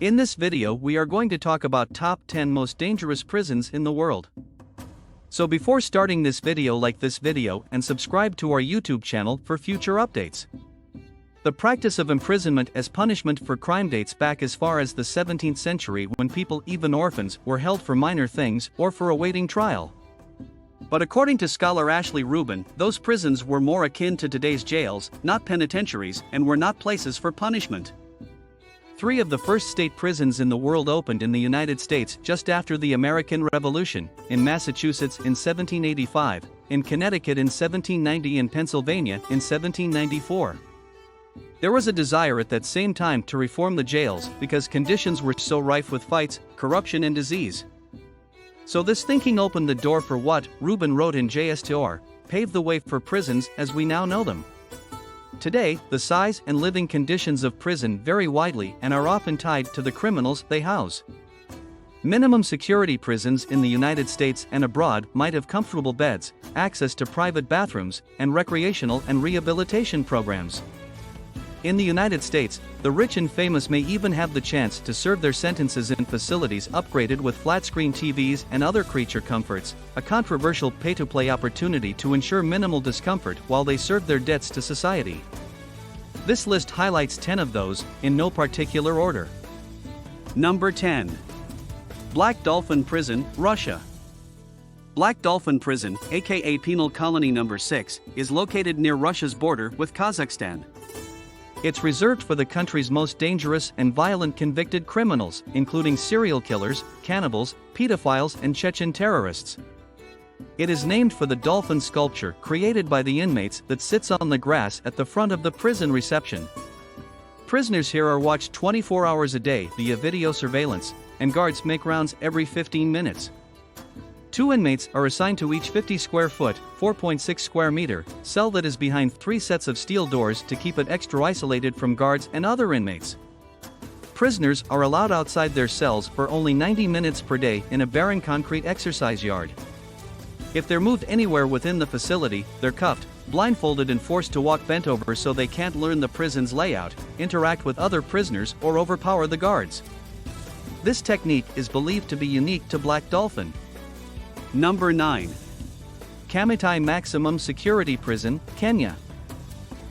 In this video we are going to talk about top 10 most dangerous prisons in the world. So before starting this video, like this video and subscribe to our YouTube channel for future updates. The practice of imprisonment as punishment for crime dates back as far as the 17th century, when people, even orphans, were held for minor things or for awaiting trial. But according to scholar Ashley Rubin, those prisons were more akin to today's jails, not penitentiaries, and were not places for punishment. 3 of the first state prisons in the world opened in the United States just after the American Revolution: in Massachusetts in 1785, in Connecticut in 1790, and Pennsylvania in 1794. There was a desire at that same time to reform the jails because conditions were so rife with fights, corruption and disease. So this thinking opened the door for what, Rubin wrote in JSTOR, paved the way for prisons as we now know them. Today, the size and living conditions of prison vary widely and are often tied to the criminals they house. Minimum security prisons in the United States and abroad might have comfortable beds, access to private bathrooms, and recreational and rehabilitation programs. In the United States, the rich and famous may even have the chance to serve their sentences in facilities upgraded with flat-screen TVs and other creature comforts, a controversial pay-to-play opportunity to ensure minimal discomfort while they serve their debts to society. This list highlights 10 of those, in no particular order. Number 10. Black Dolphin Prison, Russia. Black Dolphin Prison, aka Penal Colony No. 6, is located near Russia's border with Kazakhstan. It's reserved for the country's most dangerous and violent convicted criminals, including serial killers, cannibals, pedophiles, and Chechen terrorists. It is named for the dolphin sculpture created by the inmates that sits on the grass at the front of the prison reception. Prisoners here are watched 24 hours a day via video surveillance, and guards make rounds every 15 minutes. 2 inmates are assigned to each 50 square foot, 4.6 square meter, cell that is behind 3 sets of steel doors to keep it extra isolated from guards and other inmates. Prisoners are allowed outside their cells for only 90 minutes per day in a barren concrete exercise yard. If they're moved anywhere within the facility, they're cuffed, blindfolded and forced to walk bent over so they can't learn the prison's layout, interact with other prisoners or overpower the guards. This technique is believed to be unique to Black Dolphin. Number 9. Kamatai Maximum Security Prison, Kenya.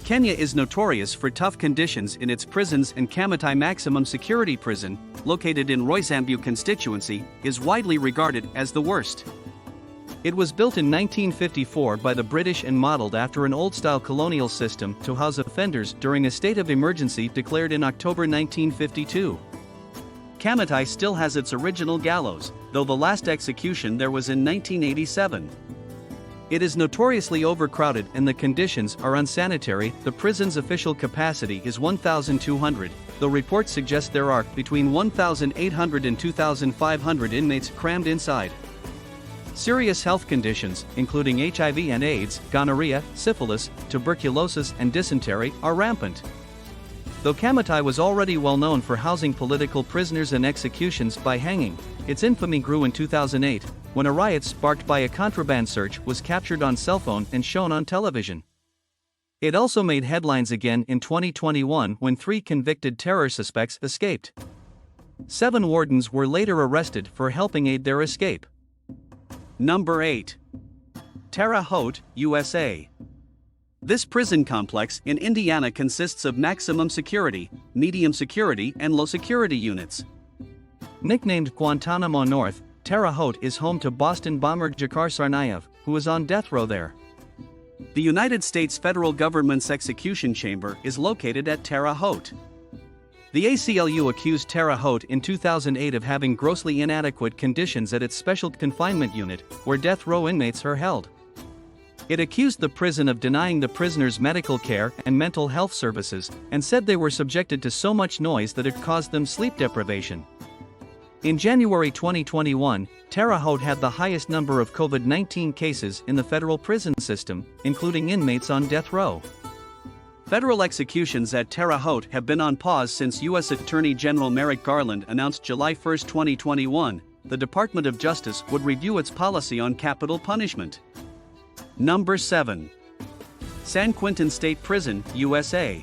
Kenya is notorious for tough conditions in its prisons, and Kamatai Maximum Security Prison, located in Roysambu constituency, is widely regarded as the worst. It was built in 1954 by the British and modeled after an old-style colonial system to house offenders during a state of emergency declared in October 1952. Kamatai still has its original gallows, though the last execution there was in 1987. It is notoriously overcrowded and the conditions are unsanitary. The prison's official capacity is 1,200, though reports suggest there are between 1,800 and 2,500 inmates crammed inside. Serious health conditions, including HIV and AIDS, gonorrhea, syphilis, tuberculosis and dysentery, are rampant. Though Kamatai was already well known for housing political prisoners and executions by hanging, its infamy grew in 2008, when a riot sparked by a contraband search was captured on cell phone and shown on television. It also made headlines again in 2021 when 3 convicted terror suspects escaped. 7 wardens were later arrested for helping aid their escape. Number 8. Terre Haute, USA. This prison complex in Indiana consists of maximum security, medium security, and low security units. Nicknamed Guantanamo North, Terre Haute is home to Boston bomber Dzhokhar Tsarnaev, who is on death row there. The United States federal government's execution chamber is located at Terre Haute. The ACLU accused Terre Haute in 2008 of having grossly inadequate conditions at its special confinement unit, where death row inmates are held. It accused the prison of denying the prisoners medical care and mental health services, and said they were subjected to so much noise that it caused them sleep deprivation. In January 2021, Terre Haute had the highest number of COVID-19 cases in the federal prison system, including inmates on death row. Federal executions at Terre Haute have been on pause since U.S. Attorney General Merrick Garland announced July 1, 2021, the Department of Justice would review its policy on capital punishment. Number 7. San Quentin State Prison, USA.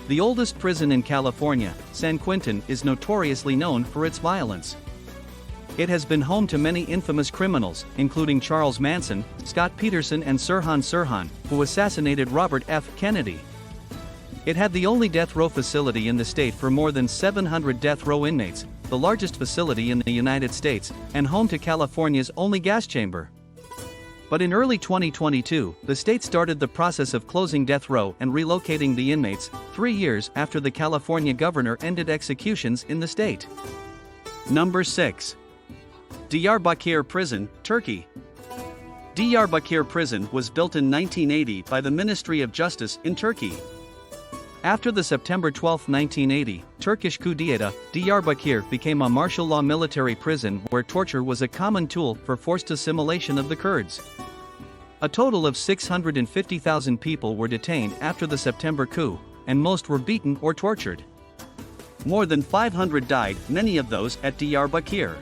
The oldest prison in California, San Quentin, is notoriously known for its violence. It has been home to many infamous criminals, including Charles Manson, Scott Peterson and Sirhan Sirhan, who assassinated Robert F. Kennedy. It had the only death row facility in the state for more than 700 death row inmates, the largest facility in the United States, and home to California's only gas chamber. But in early 2022, the state started the process of closing death row and relocating the inmates, 3 years after the California governor ended executions in the state. Number 6. Diyarbakir Prison, Turkey. Diyarbakir Prison was built in 1980 by the Ministry of Justice in Turkey. After the September 12, 1980, Turkish coup d'etat, Diyarbakir became a martial law military prison where torture was a common tool for forced assimilation of the Kurds. A total of 650,000 people were detained after the September coup, and most were beaten or tortured. More than 500 died, many of those at Diyarbakir.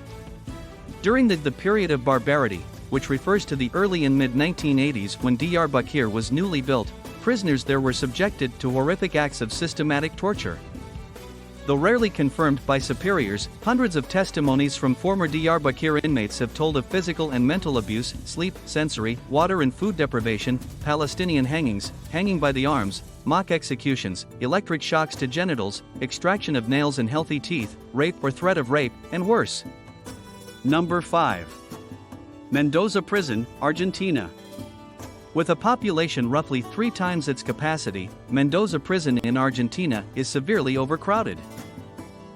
During the period of barbarity, which refers to the early and mid-1980s when Diyarbakir was newly built, prisoners there were subjected to horrific acts of systematic torture. Though rarely confirmed by superiors, hundreds of testimonies from former Diyarbakir inmates have told of physical and mental abuse, sleep, sensory, water and food deprivation, Palestinian hangings, hanging by the arms, mock executions, electric shocks to genitals, extraction of nails and healthy teeth, rape or threat of rape, and worse. Number 5. Mendoza Prison, Argentina. With a population roughly 3 times its capacity, Mendoza Prison in Argentina is severely overcrowded.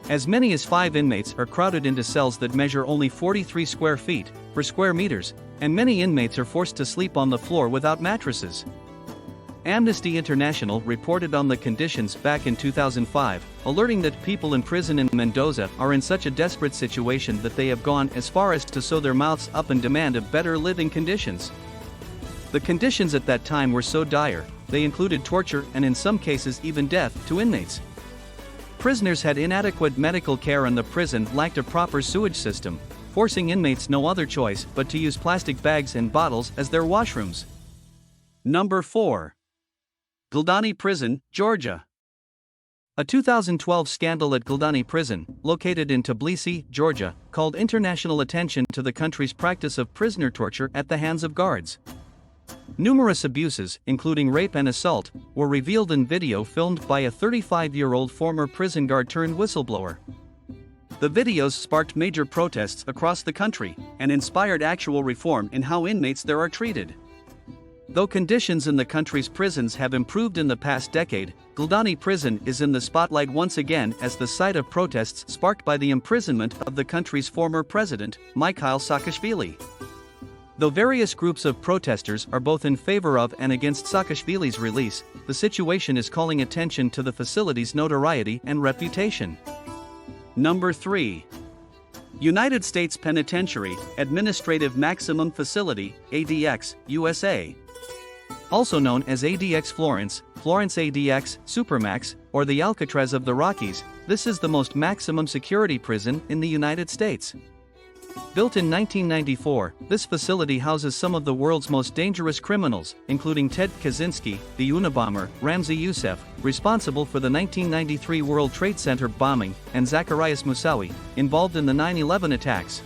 As many as 5 inmates are crowded into cells that measure only 43 square feet per square meters, and many inmates are forced to sleep on the floor without mattresses. Amnesty International reported on the conditions back in 2005, alerting that people in prison in Mendoza are in such a desperate situation that they have gone as far as to sew their mouths up in demand of better living conditions. The conditions at that time were so dire, they included torture and in some cases even death to inmates. Prisoners had inadequate medical care and the prison lacked a proper sewage system, forcing inmates no other choice but to use plastic bags and bottles as their washrooms. Number 4. Guldani Prison, Georgia. A 2012 scandal at Guldani Prison, located in Tbilisi, Georgia, called international attention to the country's practice of prisoner torture at the hands of guards. Numerous abuses, including rape and assault, were revealed in video filmed by a 35-year-old former prison guard turned whistleblower. The videos sparked major protests across the country and inspired actual reform in how inmates there are treated. Though conditions in the country's prisons have improved in the past decade, Guldani Prison is in the spotlight once again as the site of protests sparked by the imprisonment of the country's former president, Mikhail Saakashvili. Though various groups of protesters are both in favor of and against Saakashvili's release, the situation is calling attention to the facility's notoriety and reputation. Number 3. United States Penitentiary, Administrative Maximum Facility, ADX, USA. Also known as ADX Florence, Florence ADX, Supermax, or the Alcatraz of the Rockies, this is the most maximum security prison in the United States. Built in 1994, this facility houses some of the world's most dangerous criminals, including Ted Kaczynski, the Unabomber, Ramzi Youssef, responsible for the 1993 World Trade Center bombing, and Zacarias Moussaoui, involved in the 9/11 attacks.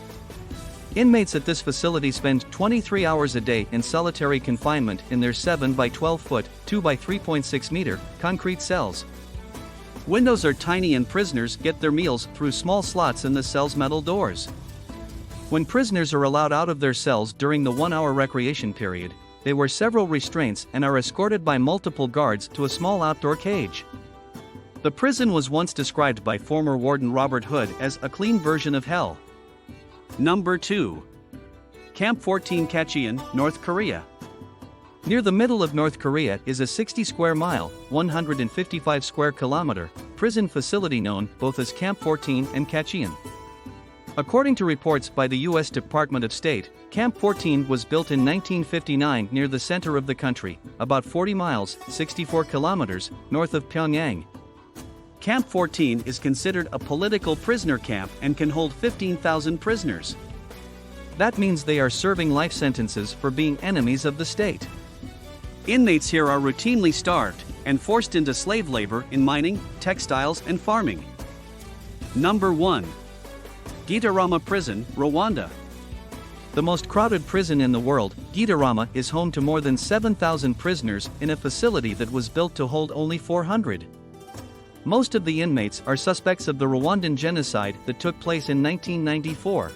Inmates at this facility spend 23 hours a day in solitary confinement in their 7 by 12 foot, 2 by 3.6 meter, concrete cells. Windows are tiny and prisoners get their meals through small slots in the cell's metal doors. When prisoners are allowed out of their cells during the 1-hour recreation period, they wear several restraints and are escorted by multiple guards to a small outdoor cage. The prison was once described by former warden Robert Hood as a clean version of hell. Number 2. Camp 14 Kaesong, North Korea. Near the middle of North Korea is a 60 square mile, 155 square kilometer, prison facility known both as Camp 14 and Kaesong. According to reports by the U.S. Department of State, Camp 14 was built in 1959 near the center of the country, about 40 miles, 64 kilometers, north of Pyongyang. Camp 14 is considered a political prisoner camp and can hold 15,000 prisoners. That means they are serving life sentences for being enemies of the state. Inmates here are routinely starved, and forced into slave labor in mining, textiles, and farming. Number 1. Gitarama Prison, Rwanda. The most crowded prison in the world, Gitarama is home to more than 7,000 prisoners in a facility that was built to hold only 400. Most of the inmates are suspects of the Rwandan genocide that took place in 1994.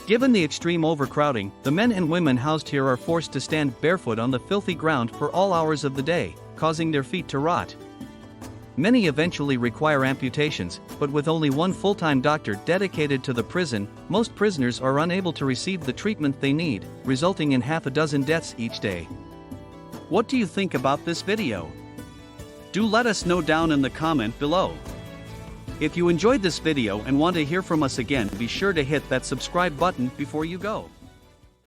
Given the extreme overcrowding, the men and women housed here are forced to stand barefoot on the filthy ground for all hours of the day, causing their feet to rot. Many eventually require amputations, but with only one full-time doctor dedicated to the prison, most prisoners are unable to receive the treatment they need, resulting in half a dozen deaths each day. What do you think about this video? Do let us know down in the comment below. If you enjoyed this video and want to hear from us again, be sure to hit that subscribe button before you go.